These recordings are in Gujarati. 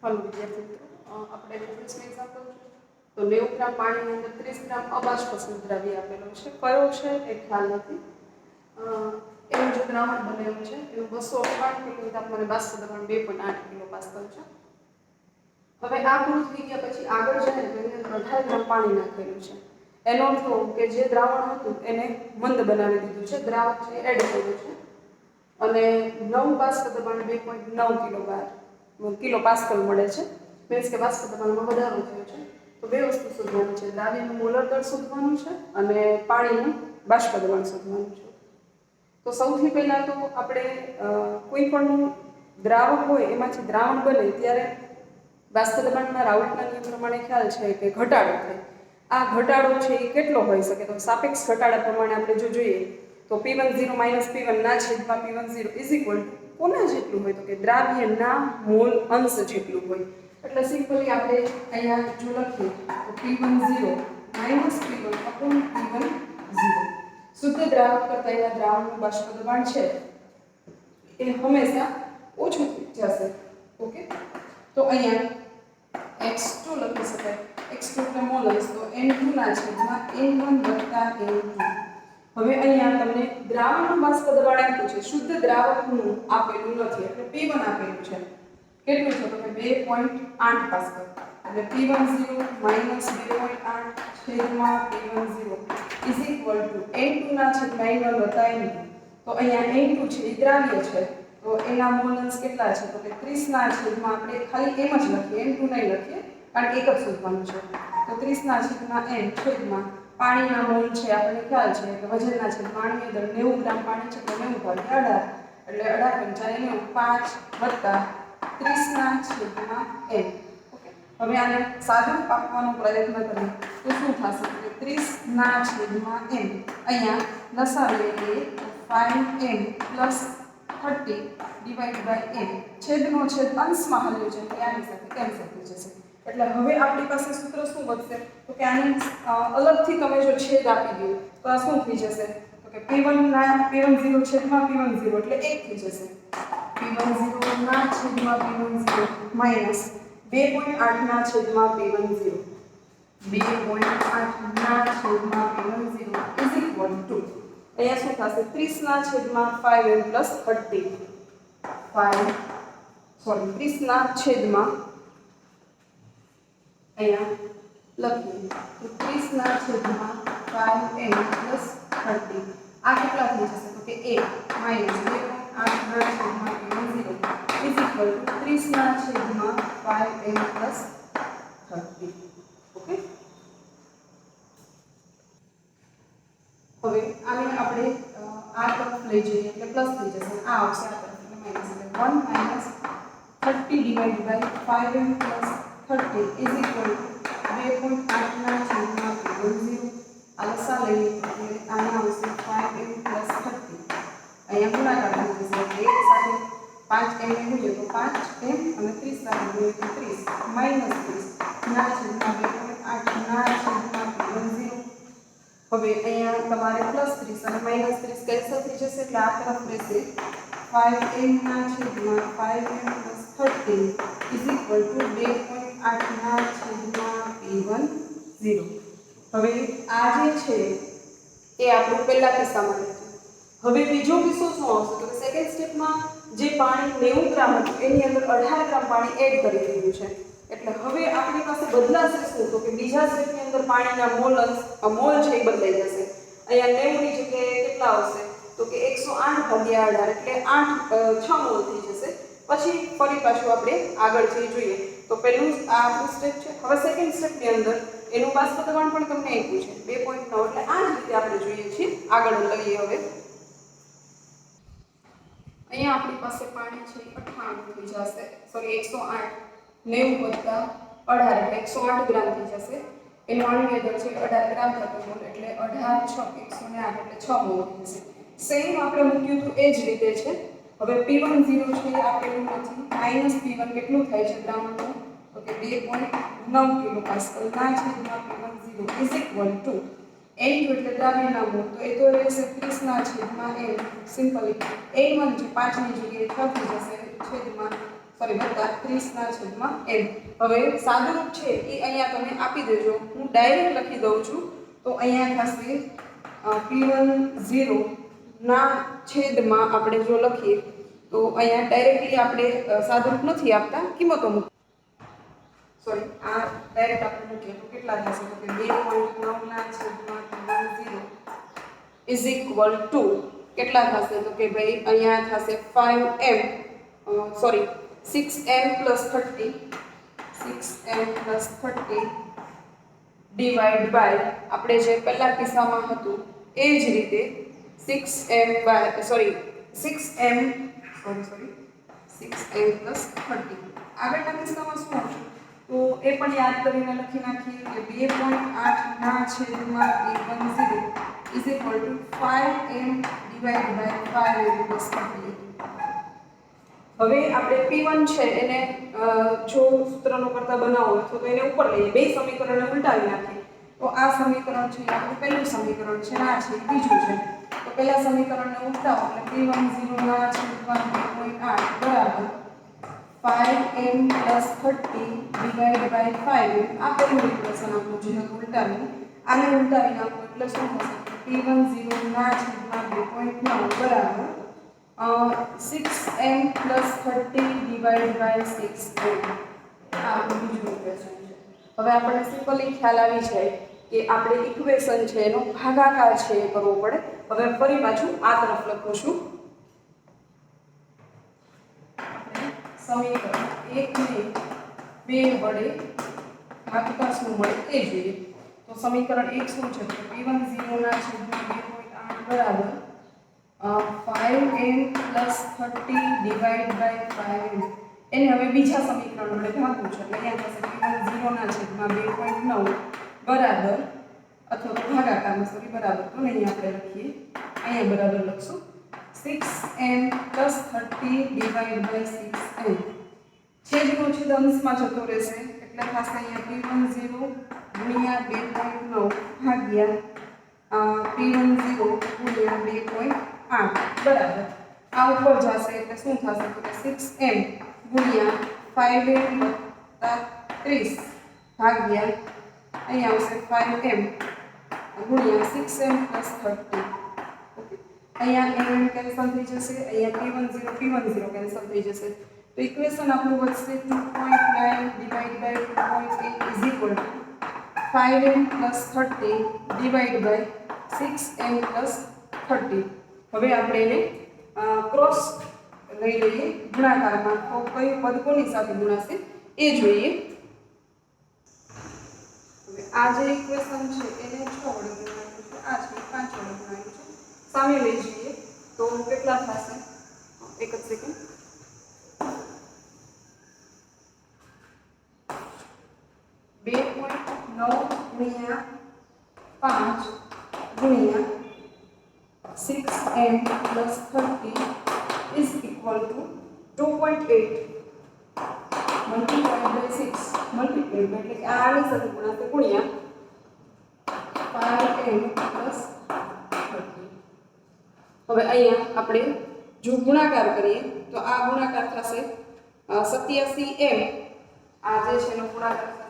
હાલો વિદ્યાર્થી મિત્રો, આપણે 19નું એક્ઝામ્પલ છે. તો 90 ગ્રામ પાણીની અંદર 30 ગ્રામ અબાષ્પીય દ્રવ્ય આપેલો છે. કયો છે એ ખ્યાલ નથી. એનું જે દ્રાવણ બનેલું છે એનું 258 કિલો તાપમાને બાષ્પ દબાણ 2.8 કિલો પાસ્કલ છે. હવે આ પૂરું થઈ ગયા પછી આગળ જાય તો એની અંદર 18 ગ્રામ પાણી નાખેલું છે. એનો અર્થ કે જે દ્રાવણ હતું એને મંદ બનાવી દીધું છે, દ્રાવક છે એડ કર્યું છે અને 9 બાષ્પ દબાણ 2.9 કિલો પાસ્કલ મળે છે. મીન્સ કે બાષ્પ દબાણમાં વધારો થયો છે. તો બે વસ્તુ શોધવાની છે, દ્રાવ્યનું મોલર દળ શોધવાનું છે અને પાણીનું બાષ્પ દબાણ શોધવાનું છે. તો સૌથી પહેલા તો આપણે કોઈ પણ દ્રાવક હોય એમાંથી દ્રાવણ બને ત્યારે બાષ્પ દબાણના રાઉલ્ટના નિયમ પ્રમાણે ખ્યાલ છે કે ઘટાડો થાય. આ ઘટાડો છે એ કેટલો હોઈ શકે? તો સાપેક્ષ ઘટાડા પ્રમાણે આપણે જો જોઈએ તો P10 - P1 ના છેદમાં P10 કોના જેટલું હોય? તો કે દ્રાવ્યના મોલ અંશ જેટલું હોય. એટલે સિમ્પલી આપણે અહીંયા જો લખીએ તો P10 - P1 P10 શુદ્ધ દ્રાવક કરતાં એના દ્રાવણનું બાષ્પ દબાણ છે એ હંમેશા ઓછું જશે. ઓકે, તો અહીંયા x2 લખી શકાય. x2 એટલે મોલ અંશ, તો n2 ના છેદમાં n1 + n2. હવે અહીંયા તમને દ્રાવણનું બાષ્પ દબાણ આપ્યું છે, શુદ્ધ દ્રાવકનું આપેલું નથી. એટલે P1 આપેલું છે. કેટલું છે? તો કે 2.8 પાસ્કલ. એટલે P10 - 2.8 છેદમાં P10 n2 ના છેદમાં n1 + n2. તો અહીંયા n2 છે એ દ્રાવ્ય છે, તો એના મોલ અંશ કેટલા છે? તો કે 30 ના છેદમાં આપણે ખાલી એમ જ લખીએ, n2 નહીં લખીએ કારણ કે એક જ શોધવાનું છે. તો 30 ના છેદમાં n છેદમાં પાણીના મોલ છે આપણને ખ્યાલ છે કે વજનના છેદ પાણીની અંદર 90 ગ્રામ પાણી છે તો 90 ભાગ્યા 18 એટલે 18 × 5 વત્તા 30 ના છેદમાં n. ઓકે, હવે આને સાદું આપવાનો પ્રયત્ન કરીએ તો શું થશે? કે 30 ના છેદમાં n અહીંયા લસાવીએ 5m + 30 / n. છેદનો છેદ અંશમાં હલ્યો છે એટલે આની સાથે કેન્સલ થઈ જશે. એટલે હવે આપણી પાસે સૂત્ર શું વધશે? તો કે આને અલગથી તમે જો છેદ આપી દો તો આ શું થઈ જશે? તો કે P10 છેદમાં P10 એટલે 1 થઈ જશે. P10 ના છેદમાં P10 માઈનસ 2.8 ના છેદમાં P10. 2.8 ના છેદમાં P10 અહીંયા શું થશે? 30 ના છેદમાં 5m + 30. 30 ના છેદમાં અહીંયા લખીએ તો 30 ના છેદમાં 5m + 30. આ કેટલા થઈ જશે? તો કે 1 - 2.8 ના છેદમાં P10 30 ના છેદમાં 5m + 30. ઓકે, હવે આને આપણે આ તરફ લઈ જઈએ એટલે પ્લસ થઈ જશે. આ આવશે આ તરફ એટલે માઈનસ. એટલે 1 - 30 / 5m + 30 2.8 ના છેદમાં P10. આ લસા લઈએ એટલે આને આવશે 5m + 30. અહીંયા ગુણાકાર થઈ જશે એટલે 1 સાથે 5m ને ગુણીએ તો 5m અને 30 સાથે ગુણીએ તો 30 - 30 ના છેદમાં 2.8 ના છેદમાં P10. હવે અહીંયા તમારે +30 અને -30 કેન્સલ થઈ જશે એટલે આ તરફ રહેશે 5m ના છેદમાં 5m + 30 2.8 ના છેદમાં P10. હવે આ જે છે એ આપણું પહેલા કિસ્સામાં છે. હવે બીજો કિસ્સો શું આવશે? તો સેકન્ડ સ્ટેપમાં જે પાણી 90 ગ્રામ હતું એની અંદર 18 ગ્રામ પાણી એડ કરી દીધું છે. એટલે હવે આપણી પાસે બદલાશે શું? તો કે બીજા સ્ટેપની અંદર પાણીના મોલ છે એ બદલાઈ જશે. અહીંયા 90 ની જગ્યાએ કેટલા આવશે? તો કે 108 / 18 એટલે 6 મોલ થઈ જશે. પછી ફરી પાછું આપણે આગળ જઈ જોઈએ તો પહેલું આ આપણું સ્ટેપ છે. હવે સેકન્ડ સ્ટેપની અંદર એનું બાષ્પ દબાણ પણ તમને આપ્યું છે 2.9 એટલે આ જ રીતે આપણે જોઈએ છીએ. આગળ લઈએ હવે અહીંયા આપણી પાસે પાણી છે 98 થઈ જશે, સોરી 108 90 + 18 એટલે 108 ગ્રામ થઈ જશે. એનું આણ્વીય દળ છે 18 ગ્રામ પ્રતિ મોલ એટલે 18 × 6 108 એટલે 6 મોલ થશે. સેમ આપણે મૂક્યું તો એ જ રીતે છે. હવે P10 છે એ આપેલું નથી. -P1 કેટલું થાય છે દ્રાવણનું? તો કે 2.9 કિલો પાસ્કલ ના છેદમાં P10 n2 એટલે દ્રાવ્યના મોલ, તો એ તો રહેશે 30 ના છેદમાં n. સિમ્પલી n1 જે 5 ની જગ્યાએ 6 થઈ જશે છેદમાં સોરી વત્તા 30/m. હવે સાદુરૂપ છે એ અહીંયા તમે આપી દેજો. હું ડાયરેક્ટ લખી દઉં છું. તો અહીંયા થશે P10 ના છેદમાં આપણે જો લખીએ તો અહીંયા ડાયરેક્ટલી આપણે સાદુરૂપ નથી આપતા, કિંમતો મૂકીએ. સોરી, આ ડાયરેક્ટ આપણે મૂકીએ તો કેટલા થશે? તો કે 2.9/P10 ઇઝ ઇક્વલ ટુ કેટલા થશે? તો કે ભાઈ અહીંયા થશે 5m sorry 6m + 30 divide by આપણે જે પહેલા કિસ્સામાં હતું એ જ રીતે 6m + 30. આગળના કિસ્સામાં શું આવશે? તો એ પણ યાદ કરીને લખી નાખીએ કે 2.8/P10 is equal to 5m divide by 5m + 30. હવે આપણે P1 છે એને જો સૂત્રનો કરતા બનાવો અથવા તો એને ઉપર લઈએ, બે સમીકરણને ઉલટાવી નાખીએ તો આ સમીકરણ છે આપણું પહેલું સમીકરણ છે, આ છે બીજું છે. તો પહેલા સમીકરણને ઉલટાવો એટલે P10 ના છેદમાં 2.8 બરાબર 5m + 30 ડિવાઇડ બાય 5m. આ પહેલું ઇક્વેશન આપણું છે ઉલટાવીને આને ઉલટાવી નાખો એટલે શું થશે? P10 ના છેદમાં 2.9 બરાબર 6m + 30 ડિવાઇડ બાય 6m. આ બીજું ઇક્વેશન છે. હવે આપણે સિમ્પલી ખ્યાલ આવી જાય કે આપણે ઇક્વેશન છે એનો ભાગાકાર છે એ કરવો પડે. હવે ફરી પાછું આ તરફ લખું છું. સમીકરણ 1 ને 2 વડે ભાગાકાર શું મળે એ જોઈએ. તો સમીકરણ 1 શું છે? P10 ના છેદમાં 2.8 બરાબર 5m + 30 ડિવાઇડ બાય 5m. એને હવે બીજા સમીકરણ વડે ભાગવું છે એટલે અહીંયા થશે P10 ના છેદમાં 2.9 બરાબર અથવા તો ભાગાકારમાં સોરી બરાબર તો નહીં આપણે લખીએ, અહીંયા બરાબર લખશું 6m + 30 ડિવાઇડ બાય 6m. છેદનો છેદ અંશમાં જતો રહેશે એટલે થશે અહીંયા P10 ગુણ્યા 2.9 ભાગ્યા P10 ગુણ્યા 2.8 બરાબર આ ઉપર જશે એટલે શું થશે? તો કે 6m ગુણ્યા 5m + 30 ભાગ્યા અહીંયા આવશે 5m ગુણ્યા 6m + 30. ઓકે, અહીંયા m કેન્સલ થઈ જશે, અહીંયા P10 કેન્સલ થઈ જશે. તો ઇક્વેશન આપણું વધશે 2.9 divide by 2.8 is equal to 5m + 30 divide by 6m + 30. હવે આપણે એને ક્રોસ લઈ લઈએ ગુણાકારમાં. તો કયું પદ કોની સાથે ગુણાશે એ જોઈએ. હવે આ જે ઇક્વેશન છે એને 6 વડે ગુણાવ્યું છે, આ છે 5 વડે ગુણાવ્યું છે. સામે લઈ જઈએ તો કેટલા થશે? એક જ સેકન્ડ. 2.9 ગુણ્યા 5 ગુણ્યા 6m + 30 is equal to 2.8 multiplied by 6 multiplied by એટલે આની સાથે ગુણાશે ગુણ્યા 5m + 30. હવે અહીંયા આપણે જો ગુણાકાર કરીએ તો આ ગુણાકાર થશે 87m. આ જે છે એનો ગુણાકાર થશે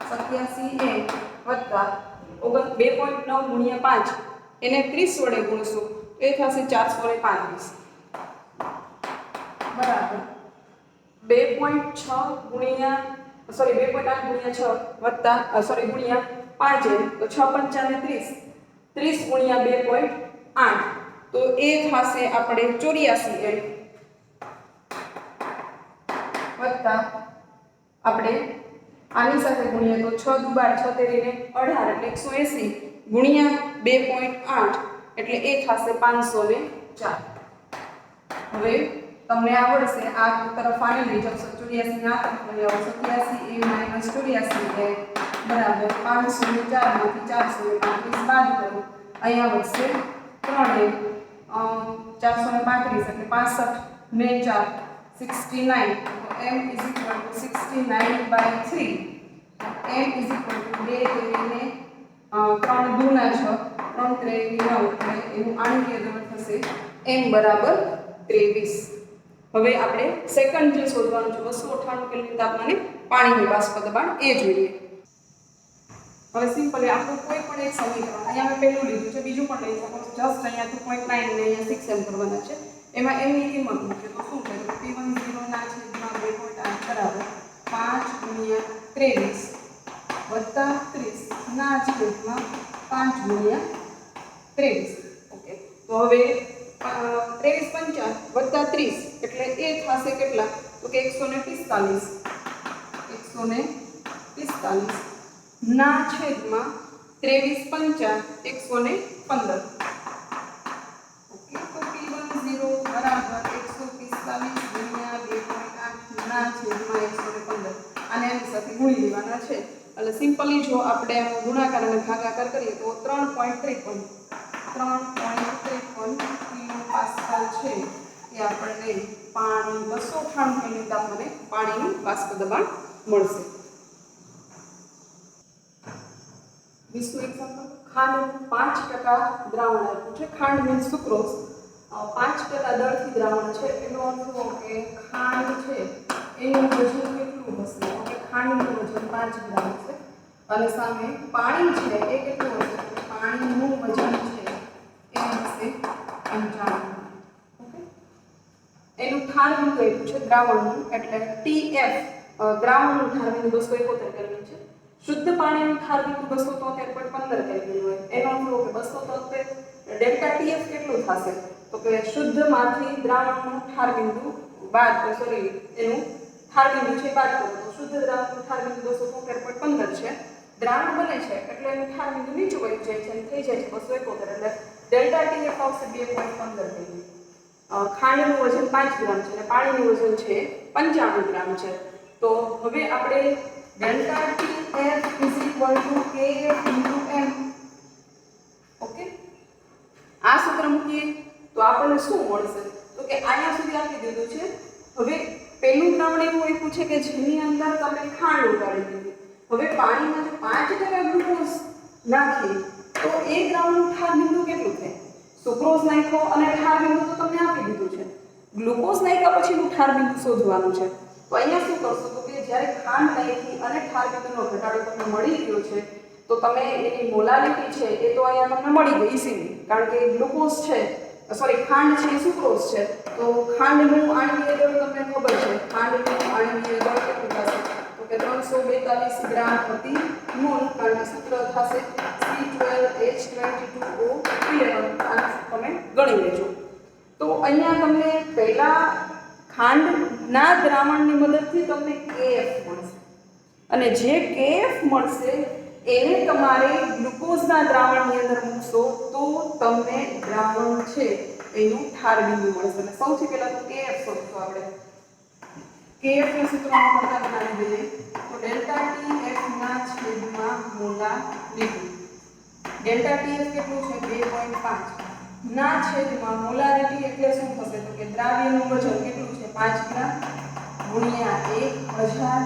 87m વત્તા 2.9 ગુણ્યા 5 એને 30 વડે ગુણશું તો એ થશે 435 બરાબર 2.6 ગુણ્યા 2.8 ગુણ્યા 6 વત્તા ગુણ્યા 5 તો 6 5 30 30 ગુણ્યા 2.8 તો એ થશે આપણે 84m વત્તા આપણે આની સાથે ગુણીએ તો 6 દુ 12 6 તેરીને 18 એટલે 180 ગુણ્યા 2.8 એટલે એ થશે 504. હવે તમને આવડશે આ તરફ આને લઈ જાવ 84 ના તરફ લઈ આવો 87a - 84a બરાબર 504 માંથી 435 બાદ કરો અહીંયા વધશે 3 435 એટલે 65 ને 4 69 m is equal to 69/3. m is equal to 2 તેરીને 3 દુના 6 3 તેરી 9 એટલે એનું આણ્વીય દળ થશે m બરાબર 23. હવે આપણે સેકન્ડ જે શોધવાનું છે 298 કેલ્વિન તાપમાને પાણીનું બાષ્પ દબાણ એ જોઈએ. હવે સિમ્પલી આપણું કોઈ પણ એક સમીકરણ અહીંયા મેં પહેલું લીધું છે, બીજું પણ લઈ શકો. જસ્ટ અહીંયા 2.9 ને અહીંયા 6 એમ કરવાના છે. એમાં m ની કિંમત મૂકીએ તો શું થાય? P10 ના છેદમાં 2.8 બરાબર 5 ગુણ્યા 23 વત્તા 30 ના છેદમાં 5 ગુણ્યા 23. ઓકે, તો હવે 23 5 વત્તા 30 એટલે એ થશે કેટલા? તો કે 145 ના છેદમાં 23 5 115. ઓકે, તો P10 બરાબર 145 ગુણ્યા 2.8 ના છેદમાં 115. આને આની સાથે ગુણી દેવાના છે. એટલે સિમ્પલી જો આપણે ગુણાકાર અને ભાગાકાર કરીએ તો 3.53 કિલોપાસ્કલ છે એ આપણને પાણી 298 કેલ્વિન તાપમાને પાણીનું બાષ્પ દબાણ મળશે. 20નું એક્ઝામ્પલ, ખાંડ 5% દ્રાવણ આપ્યું છે. ખાંડ મીન્સ સુક્રોઝ 5% દળથી દ્રાવણ છે. એનો અર્થ એવો કે ખાંડ છે એનું વજન કેટલું હશે? કે ખાંડનું વજન 5 ગ્રામ છે અને સામે પાણી છે એ કેટલું હશે? પાણીનું વજન છે એ હશે 55. ઓકે, એનું ઠાર બિંદુ આપ્યું છે દ્રાવણનું, એટલે TF દ્રાવણનું ઠાર બિંદુ 271 કેલ્વિન છે. શુદ્ધ પાણીનું ઠાર બિંદુ 273.15 કેલ્વિન હોય. એનો અર્થ કે 273 ડેલ્ટા TF કેટલું થશે? તો કે શુદ્ધમાંથી દ્રાવણનું ઠાર બિંદુ બાદ એનું ઠાર બિંદુ છે બાદ કરો તો શુદ્ધ દ્રાવણનું ઠાર બિંદુ 273.15 છે. દ્રાવણ બને છે એટલે એનું ઠાર બિંદુ નીચું વહી જાય છે અને થઈ જાય છે 271, એટલે ડેલ્ટા TF આવશે 2.15 કેલ્વિન. ખાંડનું વજન 5 ગ્રામ છે અને પાણીનું વજન છે 55 ગ્રામ છે. તો હવે આપણે delta TF KF × m. Okay, આ સૂત્ર મૂકીએ તો આપણને શું મળશે? તો કે અહીંયા સુધી આપી દીધું છે. હવે પહેલું દ્રાવણ એવું આપ્યું છે કે જેની અંદર તમે ખાંડ ઉગાડી દીધી. હવે પાણીમાં જો 5% ગ્લુકોઝ નાખીએ તો એ દ્રાવણનું ઠાર બિંદુ કેટલું થાય? સુક્રોઝ નાખ્યો અને ઠાર બિંદુ તો તમને આપી દીધું છે. ગ્લુકોઝ નાખ્યા પછીનું ઠાર બિંદુ શોધવાનું છે. તો અહીંયા શું કરશો? તો કે જ્યારે ખાંડ નાખી અને ઠાર બિંદુનો ઘટાડો તમને મળી ગયો છે તો તમે એની મોલારિટી છે એ તો અહીંયા તમને મળી ગઈ ઇઝીલી, કારણ કે ગ્લુકોઝ છે ખાંડ છે એ સુક્રોઝ છે. તો ખાંડનું આણ્વીય દળ તમને ખબર છે. ખાંડનું આણ્વીય દળ કેટલું થશે? તો કે 342 ગ્રામ પ્રતિ મોલ, કારણ કે સૂત્ર થશે C12H22O11. આને તમે ગણી લેજો. તો અહીંયા તમને પહેલા ખાંડના દ્રાવણની મદદથી તમને KF મળશે અને જે KF મળશે એને તમારે ગ્લુકોઝના દ્રાવણની અંદર મૂકશો તો તમને દ્રાવણ છે એનું ઠાર બિંદુ મળશે. એટલે સૌથી પહેલા તો KF શોધશું આપણે. KF ના સૂત્રમાં પડતા બનાવી દઈએ તો ડેલ્ટા TF ના છેદમાં મોલારિટી. ડેલ્ટા TF કેટલું છે? 2.5 ના છેદમાં મોલારિટી એટલે શું થશે? તો કે દ્રાવ્યનું વજન કેટલું છે? 5 ગ્રામ ગુણ્યા 1000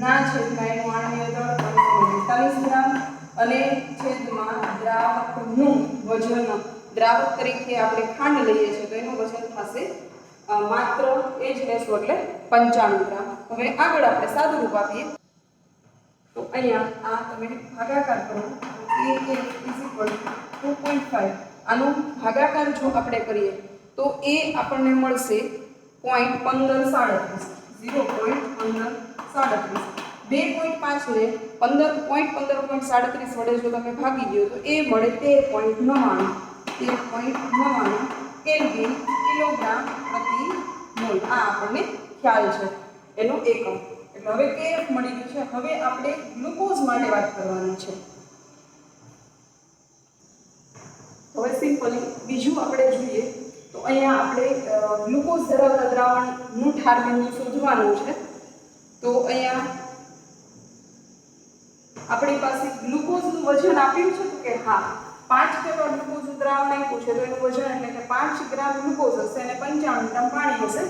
ના છેદમાં એનું આણ્વીય દળ 342 ગ્રામ અને છેદમાં દ્રાવકનું વજન. દ્રાવક તરીકે આપણે ખાંડ લઈએ છીએ તો એનું વજન થશે માત્ર એ જ લેશું એટલે 95 ગ્રામ. હવે આગળ આપણે સાદું રૂપ આપીએ તો અહીંયા આ તમે ભાગાકાર કરો તો KF = 2.5. આનો ભાગાકાર જો આપણે કરીએ તો એ આપણને મળશે 0.1537. 0.1537. 2.5 ને 0.1537 વડે જો તમે ભાગી દો તો એ મળે 13.99 કેલ્વિન કિલોગ્રામ પ્રતિ મોલ. આ આપણને ખ્યાલ છે એનો એકમ. એટલે હવે KF મળી ગયું છે. હવે આપણે ગ્લુકોઝ માટે વાત કરવાની છે. હવે સિમ્પલી બીજું આપણે જોઈએ તો અહીંયા આપણે ગ્લુકોઝ ધરાવતા દ્રાવણનું ઠાર બિંદુ શોધવાનું છે. તો અહીંયા આપણી પાસે ગ્લુકોઝનું વજન આપ્યું છે તો કે હા 5% ગ્લુકોઝનું દ્રાવણ આપ્યું છે તો એનું વજન એટલે કે 5 ગ્રામ ગ્લુકોઝ હશે અને 55 ગ્રામ પાણી હશે.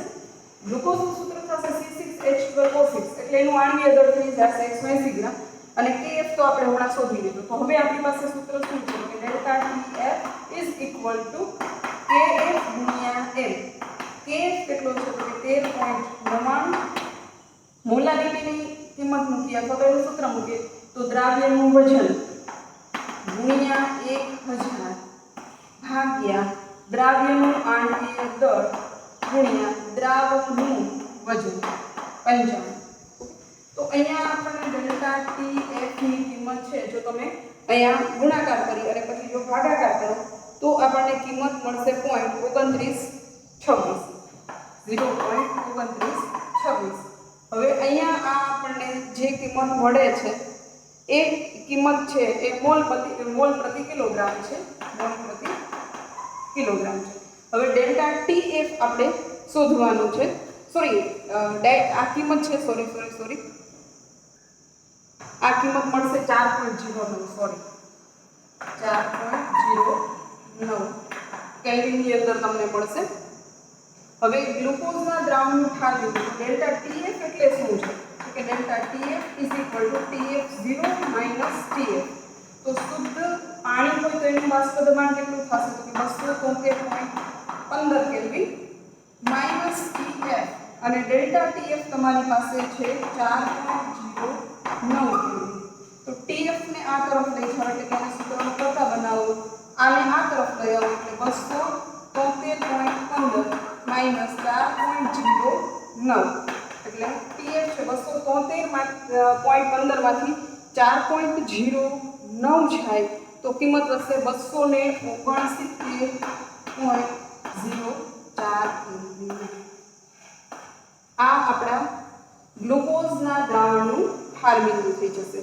ગ્લુકોઝનું સૂત્ર થશે C6H12O6 એટલે એનું આણ્વીય દળ થઈ જશે 180 ગ્રામ અને KF તો આપણે હમણાં શોધી લીધું. તો હવે આપણી પાસે સૂત્ર શું છે કે delta TF = KF × M. KF કેટલો છે તો કે 13.99 મોલારિટીની કિંમત મૂકીએ અથવા તો એનું સૂત્ર મૂકીએ તો દ્રાવ્યનું વજન ગુણ્યા 1000 ભાગ્યા દ્રાવ્યનું આણ્વીય દળ ગુણ્યા દ્રાવકનું વજન 55. તો અહીંયા આપણને ડેલ્ટા TF ની કિંમત છે જો તમે અહીંયા ગુણાકાર કરી અને પછી જો ભાગાકાર કરો તો આપણને કિંમત મળશે 0.2926. 0.2926. હવે અહીંયા આ આપણને જે કિંમત મળે છે એ કિંમત છે એ મોલ પ્રતિ કિલોગ્રામ છે. મોલ પ્રતિ કિલોગ્રામ છે. હવે ડેલ્ટા TF આપણે શોધવાનું છે. સોરી આ કિંમત છે સોરી આ કિંમત મળશે 4.09. સોરી 4.09 કેલ્વિનની અંદર તમને મળશે. હવે ગ્લુકોઝના દ્રાવણનું ઠાર લીધું ડેલ્ટા TF એટલે શું છે કે ડેલ્ટા TF TF0 TF. તો શુદ્ધ પાણી હોય તો એનું બાષ્પ દબાણ કેટલું થશે તો કે 273.15 કેલ્વિન માઈનસ TF અને ડેલ્ટા TF તમારી પાસે છે 4.09 કેલ્વિન. તો TF ને આ તરફ લઈ જાઓ એટલે કે આને સૂત્રનો કરતા બનાવો, આને આ તરફ લઈ આવો એટલે 273.15 માઈનસ 4.09 એટલે TF છે 273.15 માંથી 4.09 જાય તો કિંમત થશે 269.04 કેલ્વિન. આ આપણા ગ્લુકોઝના દ્રાવણનું ઠાર બિંદુ થઈ જશે.